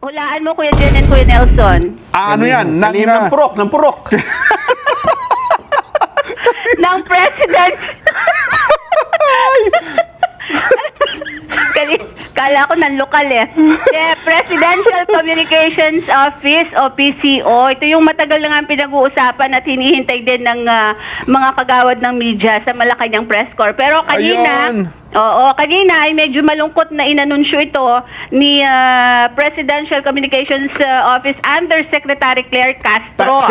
Hulaan mo, Kuya Jen and Kuya Nelson. Ano yan? Talim ng purok, ng purok. Ng President. Kala ko ng lokal eh. Yeah, Presidential Communications Office o PCO. Ito yung matagal na nga pinag-uusapan at hinihintay din ng mga kagawad ng media sa Malacanang Press Corps. Pero kanina, Ayan. kanina ay medyo malungkot na inanunsyo ito ni Presidential Communications Office Undersecretary Claire Castro.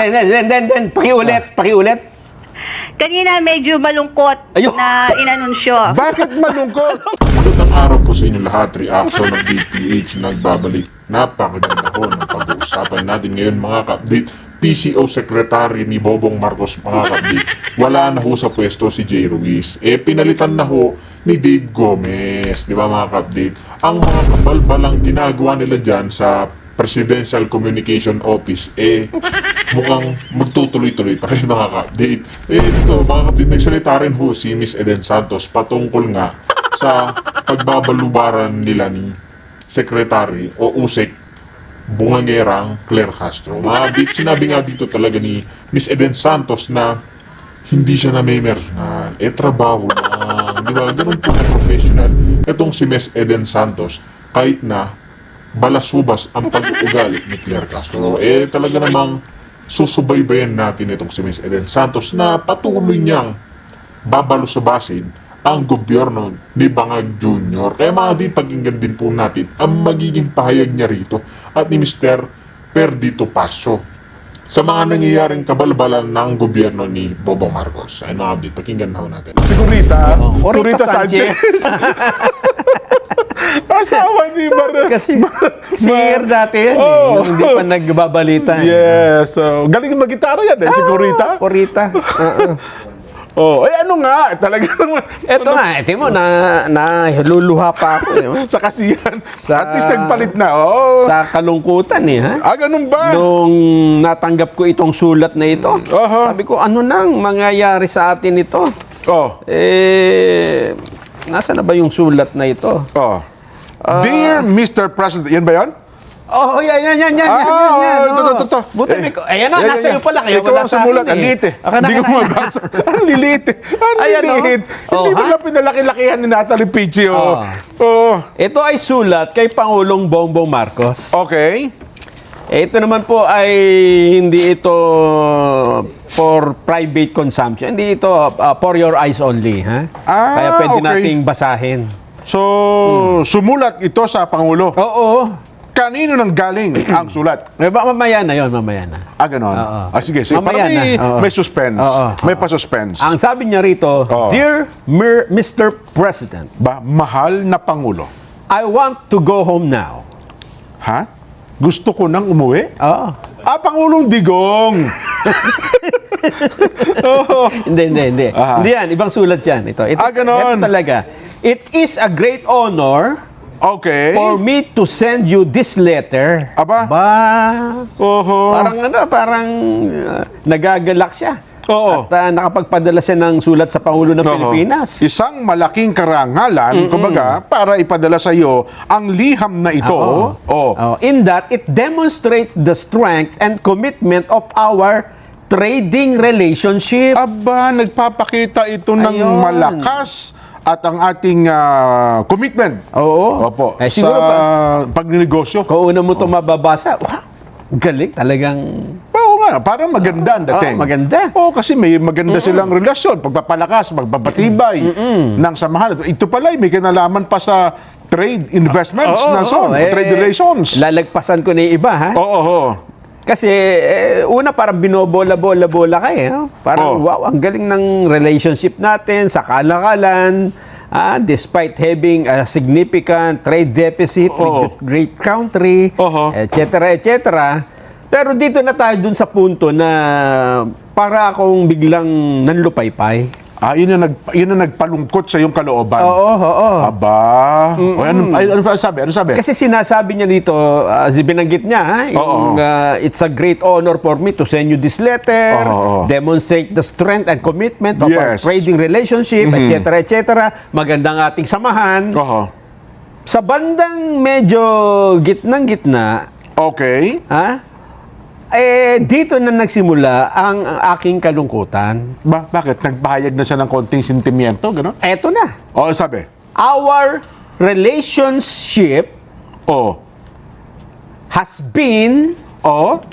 Pakiulit. Kanina medyo malungkot Ayun. na inanunsyo. Bakit malungkot? Magandang araw po sa inyo lahat. Reaction ng DPH nagbabalik. Napakaganda ho ng pag-uusapan natin ngayon mga ka-update. PCO Secretary ni Bobong Marcos mga ka-update. Wala na ho sa pwesto si Jay Ruiz. Pinalitan na ho ni Dave Gomez. Di ba mga ka-update? Ang mga kabalbalang ginagawa nila dyan sa Presidential Communication Office mukhang magtutuloy-tuloy pa rin mga ka-update. Dito mga ka-update, nagsalita rin ho si Miss Eden Santos patungkol nga sa pagbabalubaran nila ni Secretary o USEC bungangerang Claire Castro. Mga ka-update, sinabi nga dito talaga ni Miss Eden Santos na hindi siya na may personal. Trabaho lang. Di ba? Ganun po na professional. Itong si Miss Eden Santos, kahit na balasubas ang pag-uugali ni Claire Castro. Talaga namang susubaybayan natin itong si Miss Eden Santos na patuloy niyang babalusubasin ang gobyerno ni Bangag Jr. Kaya mga di pakinggan din po natin ang magiging pahayag niya rito at ni Mr. Perdito Paso sa mga nangyayaring kabalbalan ng gobyerno ni Bobo Marcos. Ay mga di pakinggan na ho natin. Sigurita. Corita Corita Sanchez. Asawa ni Kasi singer dati yan Oh. Hindi pa nagbabalita. Yes. So, galing mag-gitara yan si Corita. Corita. Ano nga, talaga naman. Ito nga, ito mo, naluluha pa ako. Sa kasiyan. Sa- At least nagpalit na. Sa kalungkutan ha. Ganun ba? Nung natanggap ko itong sulat na ito, Aha. sabi ko, ano nang mangyayari sa atin ito? Nasa na ba yung sulat na ito? Dear Mr. President, yan ba yan? Yan. Ito. Buti may ayan na, nasa iyo pala. Kaya Ikaw wala ang sa sumulat. akin Ang liit Hindi ko mabasa. Ang lilit Ang Ayan, lilit. oh. Hindi mo Ha? na pinalaki-lakihan ni Natalie Pichi. Ito ay sulat kay Pangulong Bongbong Marcos. Okay. Ito naman po ay hindi ito for private consumption. Hindi ito for your eyes only. Ha? Kaya pwede okay. nating basahin. So, sumulat ito sa Pangulo. Oo. Kanino nang galing ang sulat? Mamaya na yun, mamaya na. Ganon. Oo. Sige. Mamaya Para may, na. Oo. may suspense. Oo. May pa-suspense. Ang sabi niya rito, Oo. Dear Mr. President, Mahal na Pangulo. I want to go home now. Ha? Gusto ko nang umuwi? Oo. Pangulong Digong! Hindi. Aha. Hindi yan, ibang sulat yan. Ito Ganon. ito talaga. It is a great honor Okay. for me to send you this letter. Aba? Oho. Parang nagagalak siya. Oo. At nakapagpadala siya ng sulat sa Pangulo ng Pilipinas. Isang malaking karangalan, kumbaga, para ipadala sa iyo ang liham na ito. In that, it demonstrates the strength and commitment of our trading relationship. Aba, nagpapakita ito ng Ayun. malakas at ang ating commitment. Oo. Opo. Siguro sa pagnegosyo. kung una mo ito mababasa, galing talagang... Oo nga, parang maganda ang dating. maganda. Kasi may maganda silang relasyon, pagpapalakas, magpapatibay ng samahan. Ito pala, may kinalaman pa sa trade investments na trade relations. Lalagpasan ko na yung iba, ha? Oo. Kasi, una parang binobola-bola ka eh. No? Parang, wow, ang galing ng relationship natin sa kalakalan. Despite having a significant trade deficit with a great country, etc. Pero dito na tayo dun sa punto na para akong biglang nanlupaypay. Yun ang nagpalungkot sa iyong kalooban. Oo. Aba. Ano sabi? Kasi sinasabi niya dito, binanggit niya, it's a great honor for me to send you this letter, demonstrate the strength and commitment of our trading relationship, etc. Magandang ating samahan. Sa bandang medyo gitnang-gitna, Okay. Ha? Dito na nagsimula ang aking kalungkutan. Bakit? Nagpahayag na siya ng konting sentimiento, gano'n? Eto na. Oo, sabi. Our relationship Oo. has been, Oo.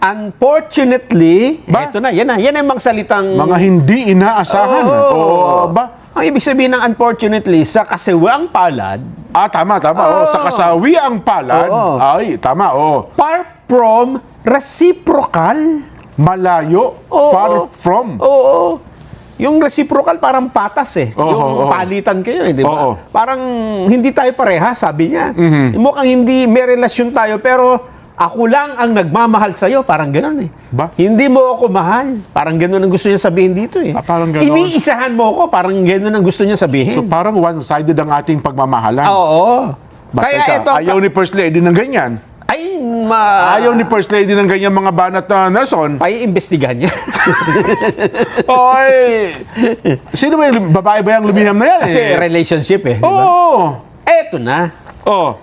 unfortunately, Ba? eto na, yan ang mga salitang... Mga hindi inaasahan. Oo. Oo, ba? Ang ibig sabihin ng unfortunately, sa kasiwang palad, Tama. Oo. Sa kasawiang palad. Oo. Ay, tama. Oo. far from reciprocal. Malayo. Oo. Far from. Oo. Yung reciprocal parang patas eh. Oo, Yung oo. palitan kayo eh, di ba? Oo. Parang hindi tayo pareha, sabi niya. Mukhang hindi, may relasyon tayo, pero ako lang ang nagmamahal sa'yo. Parang gano'n eh. Ba? Hindi mo ako mahal. Parang gano'n ang gusto niya sabihin dito eh. Parang gano'n. Iniisahan mo ako. Parang gano'n ang gusto niya So sabihin. parang one-sided ang ating pagmamahalan. Oo. Bakit Kaya ito, ayaw ni First Lady ng ganyan. Ayaw ni First Lady ng ganyan mga banat na Nelson. Paiimbestigahan niya. Oy! Sino ba yung babae ba yung lumiham na yan? Kasi relationship eh. di ba? Oo. Eto na. Oh.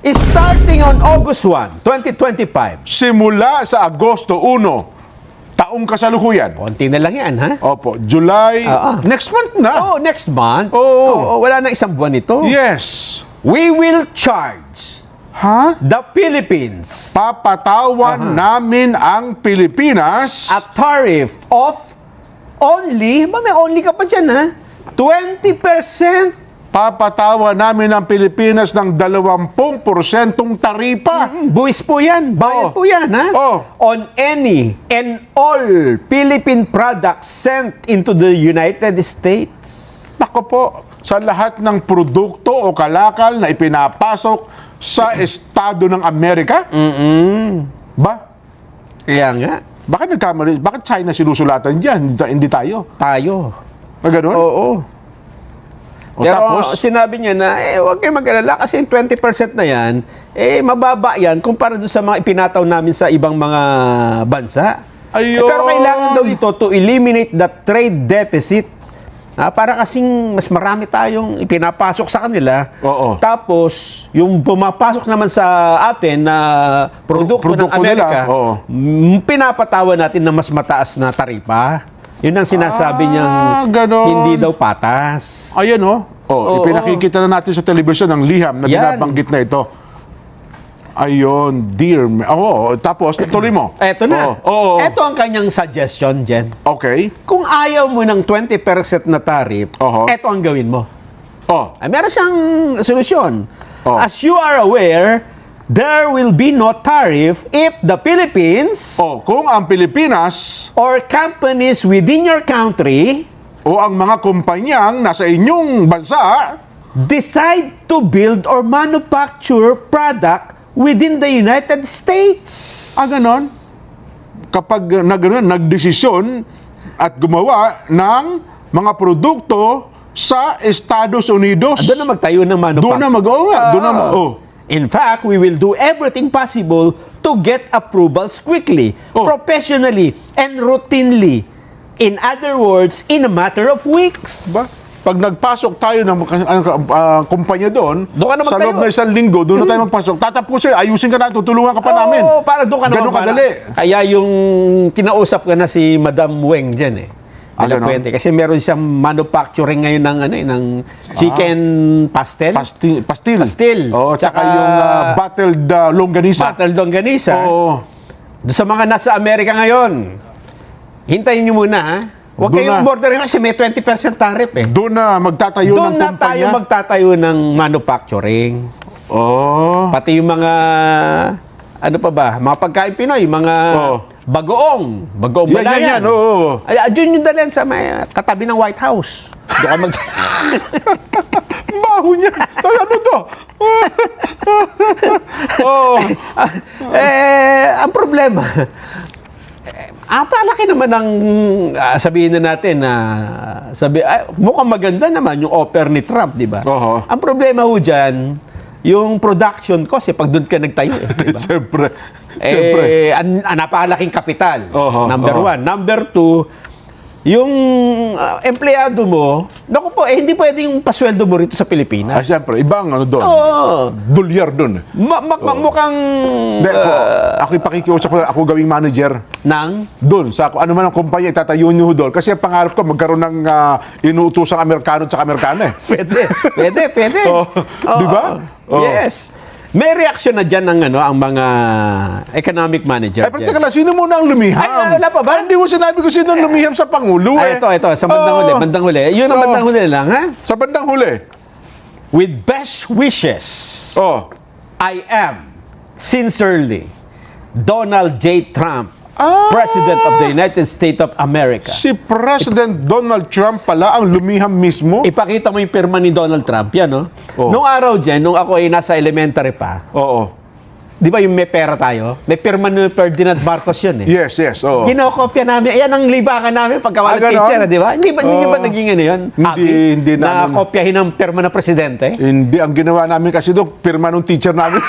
Starting on August 1, 2025. Simula sa Agosto 1, taong kasalukuyan. Konti na lang yan, ha? Opo, July, Oo. next month na. Oh, next month. Oo. Wala na isang buwan ito. Yes. We will charge Ha? the Philippines Papatawan namin ang Pilipinas a tariff of only, may only ka pa dyan, ha? 20%. Papatawa namin ang Pilipinas ng 20% taripa. Buwis po yan. Bayad Oo. po yan, ha? Oo. On any and all Philippine products sent into the United States. Nako po, sa lahat ng produkto o kalakal na ipinapasok sa estado ng Amerika? Ba? Kaya nga, Bakit nagkamali? Bakit China sinusulatan dyan? Hindi tayo. tayo. Ganun? Oo. O Pero tapos? sinabi niya na, huwag kayong mag-alala kasi yung 20% na yan, mababa yan kumpara doon sa mga ipinataw namin sa ibang mga bansa. Ayun. Pero kailangan daw ito to eliminate the trade deficit. Para kasing mas marami tayong ipinapasok sa kanila. Oo. Tapos, yung pumapasok naman sa atin na produkto ng Produkto Amerika, nila, oo. pinapatawa natin na mas mataas na taripa. Yun ang sinasabi niyang ganon. hindi daw patas. Ayan Oo. ipinakikita na natin sa telebisyon ang liham na Yan. binabanggit na ito. Ayun, dear. Tapos, tuloy mo. Eto na. Oo. Eto ang kanyang suggestion, Jen. Okay. Kung ayaw mo ng 20% na tariff, Oho. eto ang gawin mo. Oh, Meron siyang solusyon. Oh. As you are aware, there will be no tariff if the Philippines kung ang Pilipinas or companies within your country o ang mga kumpanyang nasa inyong bansa decide to build or manufacture product within the United States. ganon. Kapag nagdesisyon at gumawa ng mga produkto sa Estados Unidos. Doon na magtayo ng manufacturing. Doon na doon na In fact, we will do everything possible to get approvals quickly, professionally, and routinely. In other words, in a matter of weeks. Ba? Pag nagpasok tayo ng kumpanya doon, Doon ka na sa magtayo. loob ng isang linggo, doon na tayo magpasok. Tatapusin, ayusin ka na, tutulungan ka pa namin. Oo, para doon ka naman. Ganun kadali. Kaya yung kinausap ka na si Madam Weng dyan De La ganon? Fuente. Kasi meron siyang manufacturing ngayon ng chicken pastel. Pastil. Pastil. Tsaka Tsaka yung battled longganisa. Battle Longganisa. Oo. Doon sa mga nasa Amerika ngayon, hintayin nyo muna, ha? Huwag Doon kayong na. border kasi may 20% tariff eh. Doon na magtatayo Doon ng na tayo kumpanya. magtatayo ng manufacturing. Pati yung mga, ano pa ba, mga pagkain Pinoy, mga bagoong balayan. Yan. Oo. Doon yung dalhin sa may katabi ng White House. Doon ka mag... Baho niya. So, ano to? Ang problema, palaki naman ang sabihin na natin na mukhang maganda naman yung offer ni Trump, di ba? Oo. Ang problema ho dyan, yung production cost, pag doon ka nagtayo, di ba? Siyempre. Napakalaking kapital. Oho, Number oho. one. Number two, yung empleyado mo, naku po, hindi pwedeng pasweldo mo rito sa Pilipinas. Siyempre, iba ang ano doon. Oo. Dolyar doon. Mukhang Hindi, ako ipakikiusap ko, ako gawing manager ng doon. Sa ano man ang kumpanya, itatayo nyo doon. Kasi ang pangarap ko, magkaroon ng inuutosang Amerikano at Amerikana eh. Pwede. Oh, di ba? Oh. Yes. May reaksyon na dyan ng ang mga economic manager. Ay, pero teka lang, sino muna ang lumiham? Ay, wala pa ba? Hindi mo sinabi ko sino ang lumiham sa Pangulo eh. Ito, sa bandang huli. Yun ang bandang huli lang, ha? Sa bandang huli. With best wishes, Oh. I am sincerely Donald J. Trump, President of the United States of America. Si President Donald Trump pala ang lumiham mismo? Ipakita mo yung pirma ni Donald Trump, yan, no? Oh. Nung araw dyan, nung ako ay nasa elementary pa, Oo. di ba yung may pera tayo? May pirma ni Ferdinand Marcos yun eh. Yes, oo. Kinokopya namin. Ayan ang libangan namin pagkawalan ganon? teacher, di ba? Hindi ba naging ano yun? Hindi na namin. kopyahin ang pirma ng presidente? Hindi, ang ginawa namin kasi doon, pirma ng teacher namin.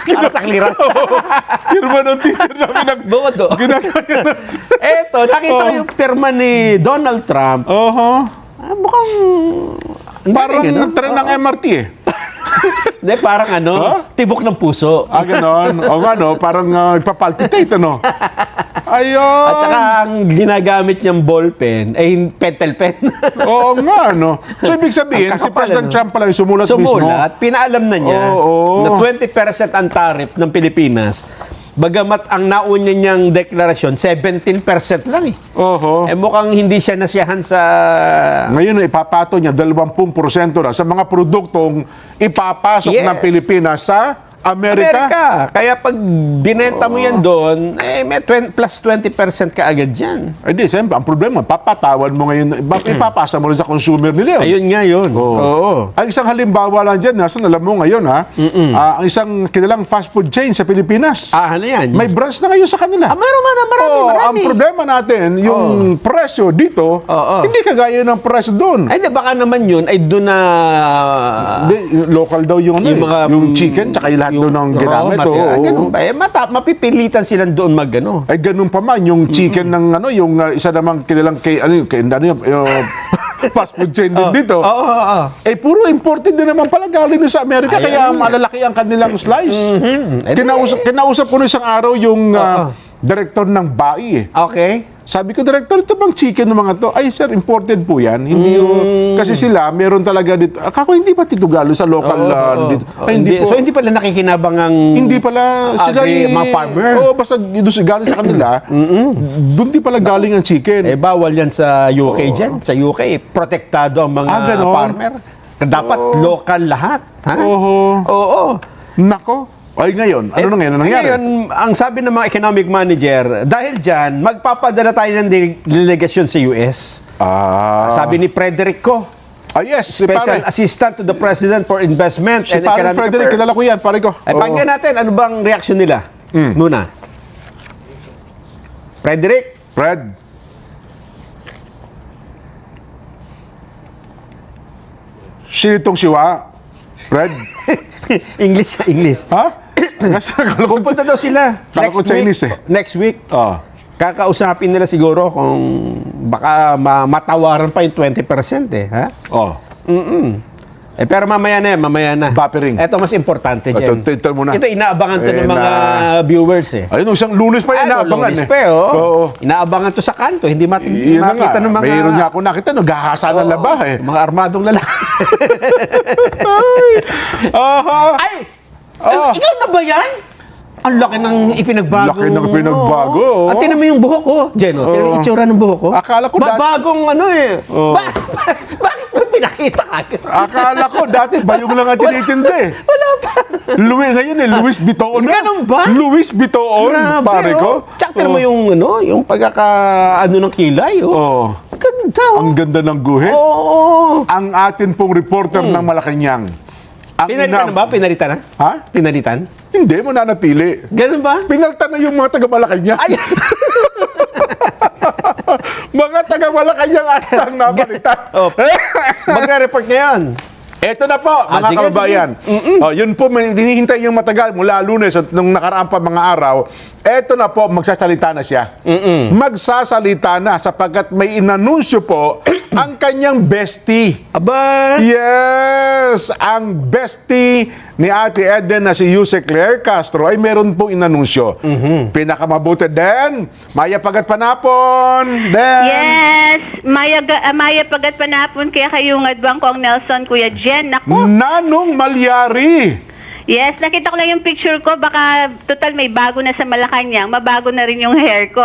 Para sa clearance. Pirma ng teacher namin. Bodo. Ginagawa niya na. Eto, nakita ko yung pirma ni Donald Trump. Mukhang... Parang galing, no? trend ng MRT eh. Hindi, parang tibok ng puso. Ganon. O nga no, parang ipapalpitate ano. Ayun. At saka ang ginagamit niyang ballpen ay pentel pen. Oo nga no. So ibig sabihin, Ang si kakapal, President ano? Trump pala yung sumulat mismo. Sumulat, pinaalam na niya Oo. na 20% ang tariff ng Pilipinas. Bagamat ang nauna niyang deklarasyon, 17% lang eh. Oho. Mukhang hindi siya nasiyahan sa... Ngayon, ipapato niya 20% na sa mga produktong ipapasok Yes. ng Pilipinas sa Amerika. Kaya pag binenta mo yan doon, may plus 20% ka agad dyan. Ay di, siyempre, ang problema, papatawan mo ngayon, ipapasa mo rin sa consumer nila yun. Ayun nga yun. Oo. Ang isang halimbawa lang dyan, Nelson, alam mo ngayon ang isang kilalang fast food chain sa Pilipinas. Ano yan? May branch na ngayon sa kanila. Marami. Ang problema natin, yung presyo dito, hindi kagaya ng presyo doon. Ay, baka naman yun ay doon na... Hindi, local daw yung, Yung mga- yung chicken, tsaka yung lahat doon ng ginamit. Ganun ba? Mapipilitan silang doon Ay ganun pa man yung chicken ng yung isa namang kilalang yung fast food chain din dito. Puro imported din naman pala galing din sa Amerika kaya malalaki ang kanilang slice. Kinausap ko na isang araw yung director ng BAI eh. Okay. Sabi ko, Director, ito bang chicken ng mga to? Ay, sir, imported po yan. Hindi kasi sila, meron talaga dito. Kako, hindi ba titugalo sa local dito? Ay, hindi po. So, hindi pala nakikinabang ang... Hindi pala sila mga farmer? basta doon galing sa kanila, doon di pala galing ang chicken. Bawal yan sa UK dyan. Sa UK, protektado ang mga Ganon? farmer. Dapat local lahat. Ha? Oo. Nako. Ay, ngayon. Ano na ngayon? Ano nangyari? Ngayon, ang sabi ng mga economic manager, dahil dyan, magpapadala tayo ng delegasyon sa US. Sabi ni Frederick Co, Yes, si Special pare. Assistant to the President for Investment Si and pare Economic Frederick, Affairs. kilala ko yan, pare ko. Pakinggan natin, ano bang reaksyon nila? Muna. Frederick? Fred. Sino itong siwa? Fred? English. Ha? Pupunta daw sila. Kala ko Chinese Next week. Oh. Kakausapin nila siguro kung baka matawaran pa yung 20% eh. Ha? Oh. Pero mamaya na. Buffering. Ito mas importante dyan. Ito muna. Ito inaabangan to ng mga viewers eh. Ayun, isang Lunes pa yan, naabangan Lunes eh. pa, Oo. Inaabangan to sa kanto. Hindi Yun na makita nga. ng mga... Mayroon nga ako nakita, naghahasa ng laba eh. Mga armadong lalaki. Ay! Ikaw na ba yan? Ang laki ng ipinagbago. Laki ng ipinagbago, mo. At tinan mo yung buhok ko, Jeno. Tinan mo yung itsura ng buhok ko. Akala ko dati- Bagong Bakit mo pinakita ka? Akala ko dati bayong lang ang tinitindi. Wala pa. Ngayon Louis Vuitton na. Ganun ba? Louis Vuitton, Grabe, pare ko. Tsaka tinan mo yung ng kilay. Oh. Ganda. Ang ganda ng guhit. Oo. Ang atin pong reporter ng Malacanang. Pinalitan na ba? Pinalitan na? Ha? Pinalitan? Hindi, mananatili. Ganun ba? Pinaltan na yung mga taga-Malacanang. Ay! Mga taga-Malacanang atang nabalitan. Magre-report ngayon. Eto na po, mga sige, kababayan. Yun po, may hinihintay yung matagal mula Lunes at nung nakaraan pa mga araw. Eto na po, magsasalita na siya. Magsasalita na sapagkat may inanunsyo po ang kanyang bestie. Aba, Yes! Ang bestie ni Ate Eden na si Yuse Claire Castro ay meron pong inanunsyo. Pinakamabuti din, Maya Pagat Panapon. Then, Yes, Maya Pagat Panapon, kaya kayong adbang ko ang Nelson, Kuya Jen. Naku, Nanong Malyari. yes, nakita ko lang yung picture ko. Baka total may bago na sa Malacanang. Mabago na rin yung hair ko.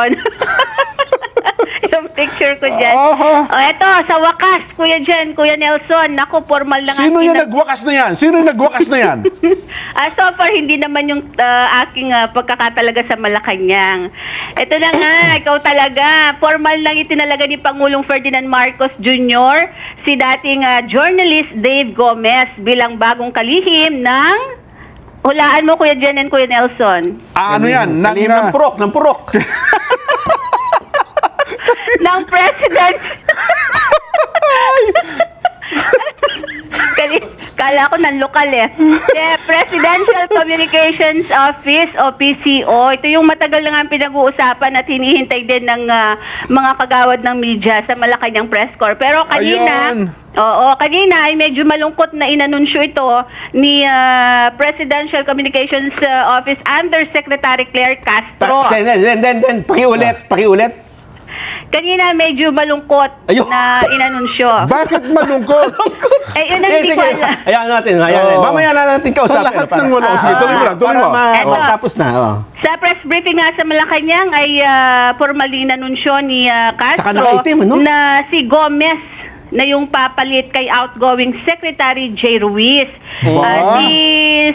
Yung picture ko dyan. Aha. O, eto, sa wakas, Kuya Jen, Kuya Nelson. Naku, formal na nga. Sino yung nagwakas na yan? Sino yung nagwakas na yan? So far, hindi naman yung aking pagkakatalaga sa Malacanang. Ito na nga, ikaw talaga. Formal lang itinalaga ni Pangulong Ferdinand Marcos Jr. si dating journalist Dave Gomez bilang bagong kalihim ng... Hulaan mo, Kuya Jen and Kuya Nelson. Ano yan? talim ng purok, ng purok. Ng President. Kala ko ng lokal eh. Presidential Communications Office o PCO. Ito yung matagal na nga pinag-uusapan at hinihintay din ng mga kagawad ng media sa Malacanang Press Corps. Pero kanina, Ayun. kanina ay medyo malungkot na inanunsyo ito ni Presidential Communications Office Undersecretary Claire Castro. Then, pakiulit. Kanina medyo malungkot Ayun. na inanunsyo. Bakit malungkot? Yun ang hindi ko Sige, alam. hayaan natin. Oo. Mamaya na natin Sa kausapin. lahat ng wala. Sige, tuloy mo lang. Tuloy mo. Eto. Tapos na. Sa press briefing nga sa Malacanang ay formally inanunsyo ni Tsaka Castro nakaitim, ano? na si Gomez na yung papalit kay outgoing Secretary J. Ruiz. Ba? Si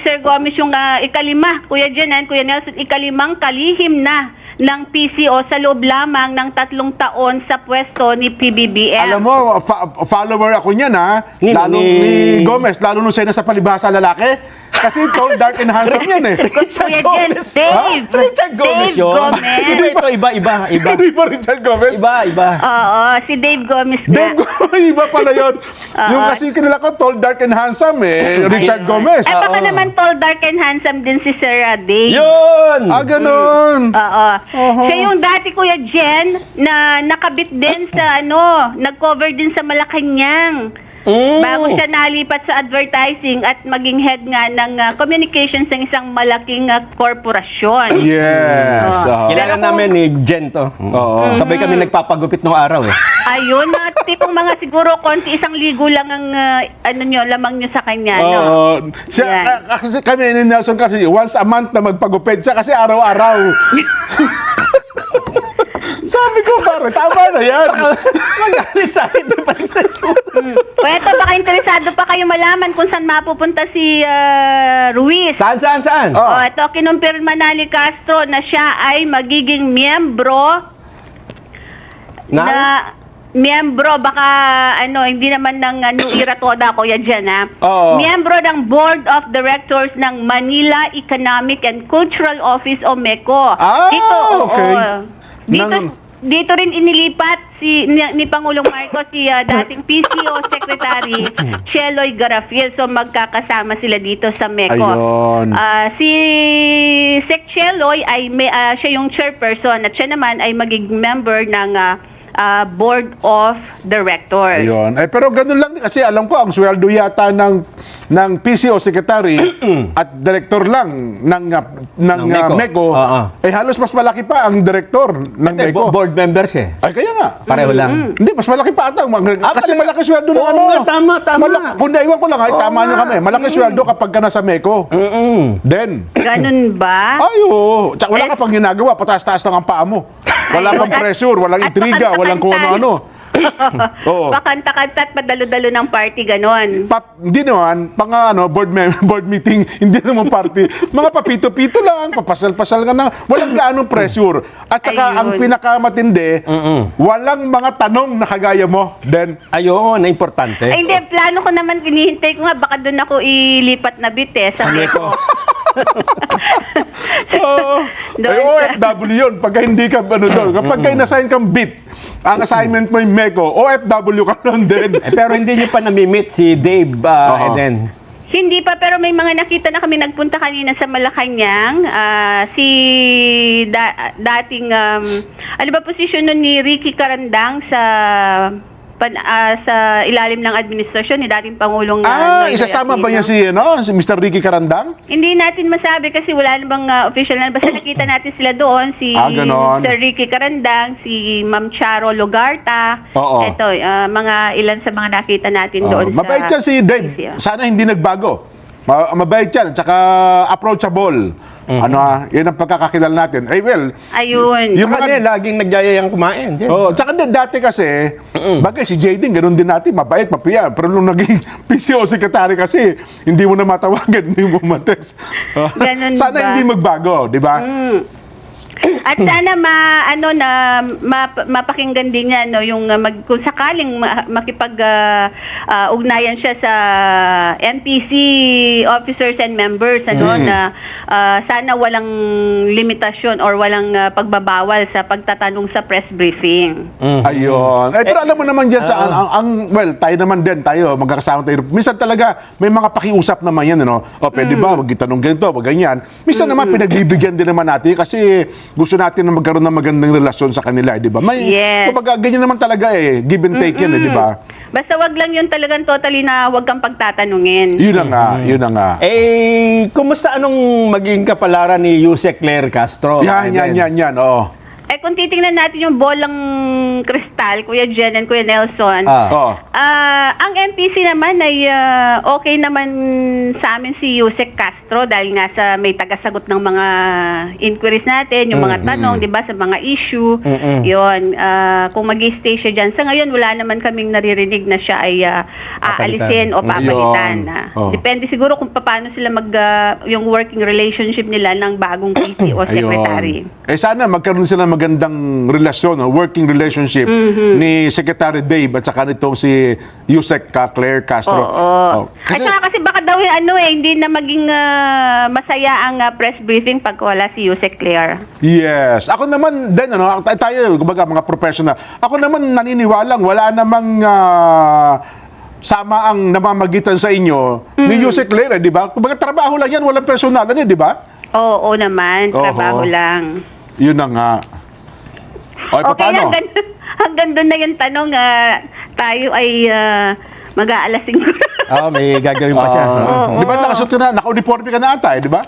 Sir Gomez yung ikalima, Kuya Jen, Kuya Nelson, ikalimang kalihim na ng PCO sa loob lamang ng 3 taon sa pwesto ni PBBM. Alam mo, follower ako niyan ha. Lalo ni Gomez, lalo nung sa palibhasa lalaki. Kasi tall, dark, and handsome yan eh. Kuya Jen, Dave. Richard Gomez Dave yun. Gomez. Hindi, ito iba. Hindi ba Richard Gomez? Iba. Oo, si Dave Gomez nga. Dave Gomez, iba pala yun. Yung kasi yung kinila ko, tall, dark, and handsome eh. Richard Gomez. Ay, baka naman tall, dark, and handsome din si Sir Dave. Yun! Ganon. Oo. Siya yung dati, Kuya Jen, na nakabit din sa nag-cover din sa Malacanang. Bago siya nalipat sa advertising at maging head nga ng communications ng isang malaking korporasyon. Yes. Kilala namin ni Jen to. Oo. Sabay kami nagpapagupit nung araw eh. Ayun, tipong mga siguro konti, 1 ligo lang ang lamang nyo sa kanya. No? Oo. Siya, Yan. kasi kami ni Nelson kasi once a month na magpagupit siya kasi araw-araw. Sabi ko, pare, tama na yan. Magalit sa akin, di pa Pwede, baka interesado pa kayo malaman kung saan mapupunta si Ruiz. Saan? Oh. Ito, kinumpirma na ni Castro na siya ay magiging miyembro baka hindi naman ng New Era Toda, Kuya Jen, ha? Oo. Miyembro ng Board of Directors ng Manila Economic and Cultural Office o MECO. Okay. Dito rin inilipat ni Pangulong Marcos si dating PCO Secretary Cheloy Garafil. So magkakasama sila dito sa MECO. Ayun. Si Sec Cheloy ay siya yung chairperson at siya naman ay magiging member ng Board of Directors. Ayun. Pero ganun lang din kasi alam ko ang sweldo yata ng PCO Secretary at Director lang ng MECO. MECO, halos mas malaki pa ang Director ng MECO. Board member siya. Ay, kaya nga. Pareho lang. Hindi, mas malaki pa ata. Kasi pala- malaki sweldo ng Oo nga, tama. Kung naiwan ko lang, tama nyo kami. Malaki sweldo kapag ka nasa MECO. Then, Ganun ba? ay, oo. Tsaka wala ka pang ginagawa, pataas-taas lang ang paa mo. Wala pang pressure, walang intriga, walang kung ano-ano. Oo. Pakanta-kanta at padalo-dalo ng party, ganon. Hindi naman, board meeting, hindi naman party. Mga papito-pito lang, papasal-pasal ka na, walang gaanong pressure. At saka, Ayun. ang pinakamatindi, walang mga tanong na kagaya mo. Then, Ayun, na importante. Ay, hindi, plano ko naman, hinihintay ko nga, baka doon ako ilipat na bit sa MECO. Oo. Doon Ay, sa- OFW yun. Pagka hindi ka, ano doon, kapag kayo na-assign kang bit, ang assignment mo yung MECO, OFW ka nun din. Pero hindi niyo pa nami-meet si Dave Oo. Eden. Hindi pa, pero may mga nakita na kami nagpunta kanina sa Malacanang. Si dating, ano ba posisyon nun ni Ricky Carandang sa ilalim ng administrasyon ni dating Pangulong Noynoy Isasama ba Aquino. niya si Mr. Ricky Carandang? Hindi natin masabi kasi wala namang official na. Basta nakita natin sila doon. Si Ganon. Sir Ricky Carandang, si Ma'am Charo Logarta. Oo. Ito, mga ilan sa mga nakita natin doon. Mabait yan si Dave. Sana hindi nagbago. Mabait yan. Tsaka approachable. Yan ang pagkakakilala natin. Well, Ayun. yung Saka mga... niya, laging nagyayayang kumain. Jen. Oh, tsaka dati kasi, bagay si JD, ganun din natin, mabait, mapiya. Pero nung naging PCO secretary kasi, hindi mo na matawagan, hindi mo matext. Ganun Sana ba? hindi magbago, di ba? At sana mapakinggan din niya yung kung sakaling makipag ugnayan siya sa NPC officers and members na sana walang limitasyon or walang pagbabawal sa pagtatanong sa press briefing. Ayun. Pero alam mo naman dyan sa, well, tayo naman din, magkakasama tayo. Minsan talaga, may mga pakiusap naman yan, pwede ba, magtanong ganito, wag ganyan. Minsan naman, pinagbibigyan din naman natin kasi gusto natin na magkaroon ng magandang relasyon sa kanila, di ba? Yes. Kumbaga, ganyan naman talaga give and take yan, di ba? Basta wag lang yun talagang totally na wag kang pagtatanungin. Yun na nga. Kumusta anong maging kapalaran ni Yusek Claire Castro? Yan, oo. Kung titingnan natin yung bolang kristal, Kuya Jen and Kuya Nelson, Oo. ang MPC naman ay okay naman sa amin si Yusek Castro dahil nga sa may tagasagot ng mga inquiries natin, yung mga tanong, di ba, sa mga issue. Yun, kung mag-stay siya dyan. Sa ngayon, wala naman kaming naririnig na siya ay aalisin o papalitan. Ayun. Oh. Depende siguro kung paano sila yung working relationship nila ng bagong PC o secretary. Sana magkaroon sila magandang relasyon, working relationship ni Secretary Dave at saka nitong si Yusek Claire Castro. Oo. Kasi baka daw hindi na maging masaya ang press briefing pag wala si Yusek Claire. Yes. Ako naman din, tayo, kumbaga mga professional. Ako naman naniniwalang wala namang sama ang namamagitan sa inyo ni Yusek Claire, di ba? Kumbaga trabaho lang yan, walang personalan yan, di ba? Oo naman, trabaho lang. Yun na nga. Okay, paano? hanggang doon na yung tanong, tayo ay mag-aalas 5. May gagawin pa siya. Di ba nakasuot ka na, naka-uniforme ka na ata, di ba?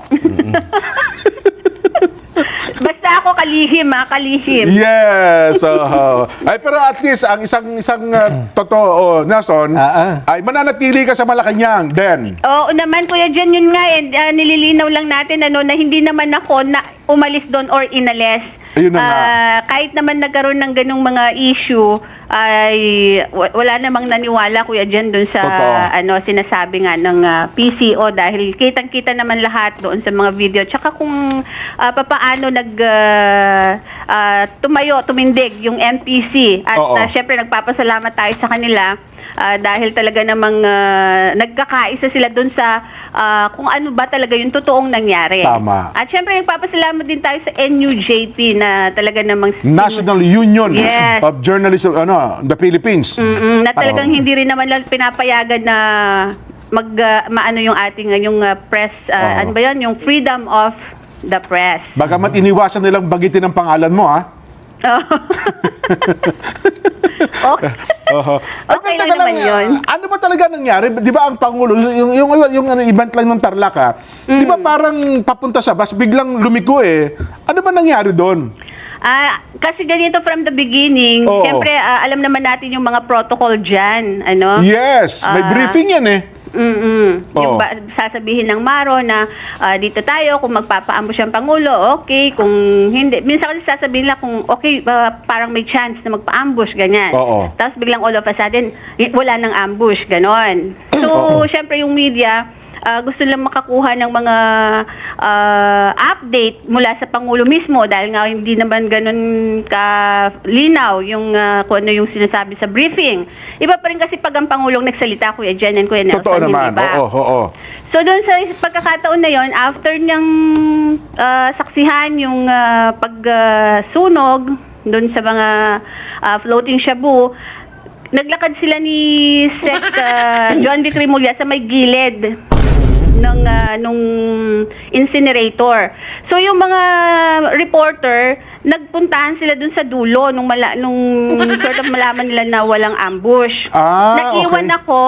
Basta ako kalihim, kalihim. Yes. Pero at least ang isang totoo, Nelson, ay mananatili ka sa Malacanang, Den. Oo naman, Kuya Jen, yun nga, nililinaw lang natin na hindi naman ako na umalis doon or inalis. Ayun na nga. Kahit naman nagkaroon ng ganung mga issue, ay wala namang naniwala, Kuya Jen, doon sa Totoo. sinasabi nga ng PCO dahil kitang-kita naman lahat doon sa mga video. Tsaka kung papaano tumindig yung MPC at syempre nagpapasalamat tayo sa kanila. Dahil talaga namang nagkakaisa sila doon sa kung ano ba talaga yung totoong nangyari. Tama. At syempre nagpapasalamat din tayo sa NUJP na talaga namang National Union Yes. of Journalists of the Philippines. na talagang hindi rin naman lang pinapayagan na maano yung ating yung press ano ba yun, yung freedom of the press. Bagamat iniwasan nilang bagitin ang pangalan mo, ha? Okay. Okay lang naman yun. Ano ba talaga nangyari? Di ba ang Pangulo, yung event lang ng Tarlac, di ba parang papunta sa bus, biglang lumiko Ano ba nangyari doon? Kasi ganito from the beginning, Oo. siyempre alam naman natin yung mga protocol dyan, ano? Yes, may briefing yan Yung sasabihin ng Maro na dito tayo, kung magpapaambush ang Pangulo, okay. Kung hindi, minsan kasi sasabihin lang kung okay, parang may chance na magpa-ambush, ganyan. Oo. Tapos biglang all of a sudden, wala nang ambush, ganon. So, syempre yung media, gusto lang makakuha ng mga update mula sa Pangulo mismo dahil nga hindi naman ganun kalinaw yung kung ano yung sinasabi sa briefing. Iba pa rin kasi pag ang Pangulong nagsalita, Kuya Jen and Kuya Nelson. Totoo naman. Hindi ba? Oo. So doon sa pagkakataon na yon, after niyang saksihan yung pagsunog doon sa mga floating shabu, naglakad sila ni Sec John B. Trimulya sa may gilid nung incinerator. So yung mga reporter, nagpuntahan sila dun sa dulo nung sort of malaman nila na walang ambush. Naiwan okay. ako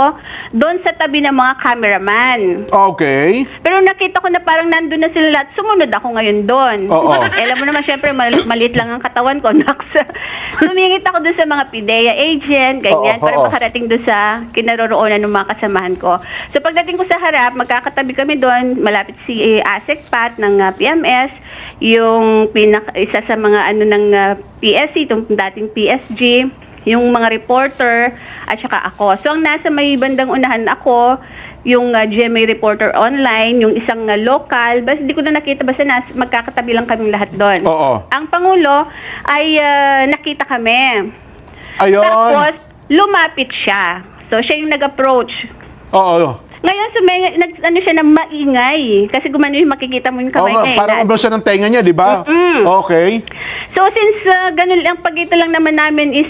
doon sa tabi ng mga cameraman. Okay. Pero nakita ko na parang nandun na sila lahat. Sumunod ako ngayon doon. Oo. Alam mo naman, syempre, maliit lang ang katawan ko. Sumingit ako doon sa mga PIDEA agent, ganyan, para makarating doon sa kinaroroonan ng mga kasamahan ko. So pagdating ko sa harap, magkakatabi kami doon, malapit si ASEC Pat ng PMS, yung isa sa mga ng PSC, itong dating PSG, yung mga reporter, at saka ako. So, ang nasa may bandang unahan ako, yung GMA reporter online, yung isang local, basta hindi ko na nakita, basta magkakatabi lang kaming lahat doon. Oo. Ang Pangulo ay nakita kami. Ayun. Tapos, lumapit siya. So, siya yung nag-approach. Oo. Ngayon, ano siya na maingay. Kasi gumano yung makikita mo yung kamay niya. Parang umabot siya ng tenga niya, di ba? Okay. So, since ganun lang, pagitan lang naman namin is,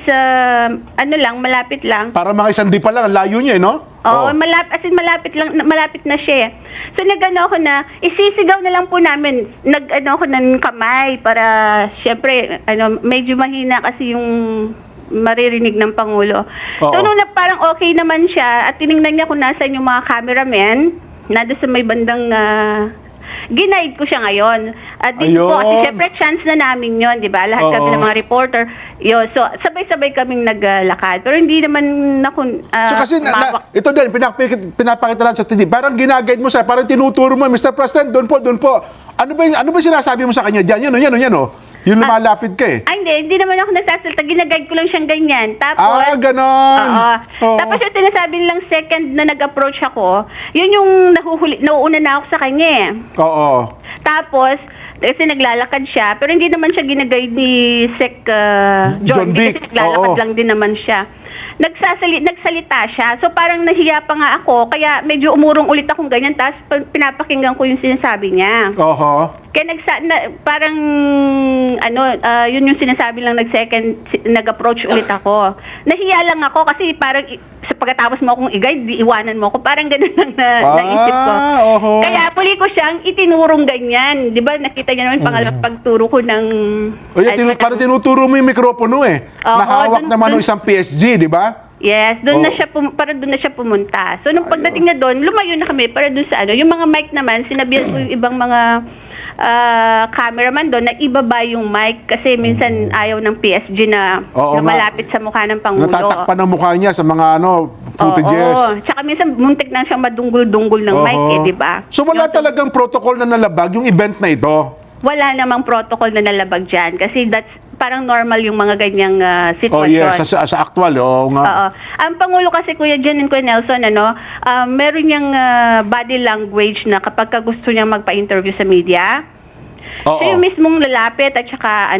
malapit lang. Para mga isang di pa lang, layo niya, no? Oo, malapit na siya. So, ako na, isisigaw na lang po namin, ako ng kamay para, syempre, medyo mahina kasi yung maririnig ng Pangulo. Oo. So, nung parang okay naman siya at tiningnan niya kung nasan yung mga cameramen, nado sa may bandang ginaid ko siya ngayon. At dito po, kasi syempre chance na namin yon, di ba? Lahat kami ng mga reporter. Yun, so, sabay-sabay kaming naglakad. Pero hindi naman ako So kasi ito din, pinapakita lang sa TV. Parang ginaguide mo siya, parang tinuturo mo, Mr. President, doon po. Ano ba sinasabi mo sa kanya dyan? Yan. Yung lumalapit ka eh. Ay, hindi naman ako nagsasalita. Ginaguide ko lang siyang ganyan. Tapos, ganon. Oo. Tapos yung sinasabi nilang second na nag-approach ako, yun yung nauuna na ako sa kanya eh. Oo. Tapos, kasi naglalakad siya, pero hindi naman siya ginaguide ni Sec John John Vic. kasi naglalakad Oo. lang din naman siya. Nagsalita siya. So parang nahiya pa nga ako, kaya medyo umurong ulit akong ganyan, tapos pinapakinggan ko yung sinasabi niya. Oho. Kaya parang yun yung sinasabi lang nag-approach ulit ako. Nahiya lang ako kasi parang sa pagkatapos mo akong i-guide, di iwanan mo ako. Parang ganun lang naisip ko. Oho. Kaya puli ko siyang itinurong ganyan. Di ba nakita niya naman pangalawang pagturo ko ng... Parang tinuturo mo yung mikropono eh. Oo, Nahawak naman ng isang PSG, di ba? Yes, doon na siya doon na siya pumunta. So nung pagdating niya doon, lumayo na kami para doon sa yung mga mic naman, sinabihan ko yung ibang mga cameraman doon na ibaba yung mic kasi minsan ayaw ng PSG na malapit sa mukha ng Pangulo. Natatakpan ang mukha niya sa mga footages. Oo. Tsaka minsan muntik na siyang madunggol-dunggol ng mic di ba? So wala talagang protocol na nalabag yung event na ito? Wala namang protocol na nalabag dyan kasi that's parang normal yung mga ganyang sitwasyon. Sa actual, nga. Oo. Ang Pangulo kasi, Kuya Jen and Kuya Nelson, meron niyang body language na kapag gusto niyang magpa-interview sa media, siya yung mismong lalapit at saka